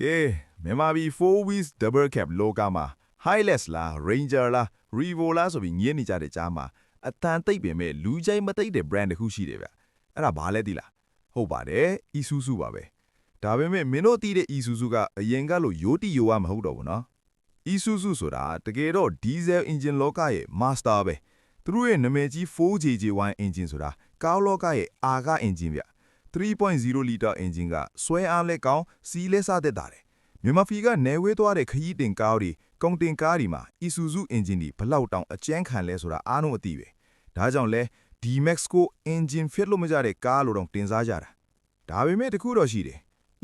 ကဲမြန်မာပြည်4 wheels double cab လောကမှာ Hilux လား Ranger လား Revo လားဆိုပြီးညင်းနေကြတဲ့ကြားမှာအတန်သိပ်ပင်မဲ့လူကြိုက်မသိတဲ့ brand တစ်ခုရှိတယ်ဗျအဲ့ဒါဘာလဲသိလားဟုတ်ပါတယ် Isuzu ပါပဲဒါပေမဲ့မင်းတို့သိတဲ့ Isuzu ကအရင်ကလို့ရိုးတိရိုးဝမဟုတ်တော့ဘူးနော် Isuzu ဆိုတာတကယ်တော့ diesel engine လောကရဲ့ master ပဲသူတို့ရဲ့နာမည်ကြီး 4JJ1 engine ဆိုတာကားလောကရဲ့အာက engine ဗျ3.0 liter engine ကဆွဲအားလဲကောင်းစီးလဲစားသက်တာတယ်မြန်မာပြည်ကနေဝေးသွားတဲ့ခရီးတင်ကားတွေကုန်တင်ကားတွေမှာ Isuzu engine တွေဘလောက်တောင်အကျန်းခံလဲဆိုတာအားလုံးအသိပဲဒါကြောင့်လဲ D-Max ကို engine fit လို့မကြတဲ့ကားလိုတောင်တင်စားကြတာဒါပေမဲ့တခုတော့ရှိတယ်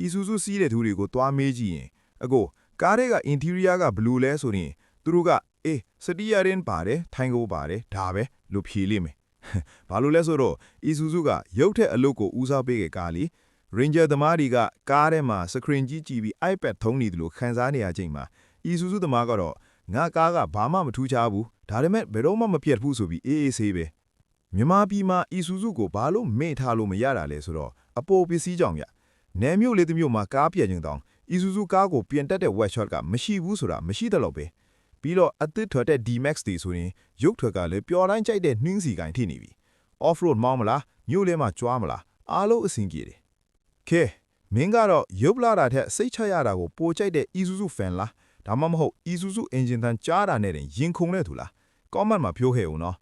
Isuzu စီးတဲ့သူတွေကိုသွားမေးကြည့်ရင်အကိုကားတွေက interior ကဘယ်လိုလဲဆိုရင်သူတို့ကစတီးယာရင်ပါတယ်ထိုင်ကိုပါတယ်ဒါပဲလို့ဖြေလိမ့်မယ်ဘာလို့လဲဆိုတော့ Isuzu ကရုပ်ထက်အလုပ်ကိုဦးစားပေးခဲ့ကားလी Ranger သမားတွေကကားထဲမှာ screen ကြီးကြည့်ပြီး iPad ထုံးနေတယ်လို့ခန်းစားနေရချိန်မှာ Isuzu သမားကတော့ငါကားကဘာမှမထူးခြားဘူးဒါပေမဲ့ဘယ်တော့မှမပြတ်ဘူးဆိုပြီးအေးအေးဆေးပဲမြန်မာပြည်မှာ Isuzu ကိုဘာလို့မေ့ထားလို့မရတာလဲဆိုတော့အပေါ်ပစ္စည်းကြောင့်ဗျနယ်မြို့လေးတစ်မြို့မှာကားပြည့်ခြင်းတောင် Isuzu ကားကိုပြင်တက်တဲ့ workshop ကမရှိဘူးဆိုတာမရှိတယ်လို့ပဲပြီးတော့အသစ်ထွက်တဲ့ D-Max တွေဆိုရင်ရုပ်ထွက်ကလည်းပျော်တိုင်းကြိုက်တဲ့နှင်းစီကိုင်းထိနေပြီ off road မောင်းမလားမြို့ထဲမှာကြွားမလားအားလုံးအဆင်ပြေတယ်ခဲမင်းကတော့ရုပ်လာတာထက်စိတ်ချရတာကိုပိုကြိုက်တဲ့ Isuzu fan လားဒါမှမဟုတ် Isuzu engine တန်ကြားတာနဲ့တင်ရင်ခုန်တဲ့သူလား comment မှာပြောခဲ့ဦးနော်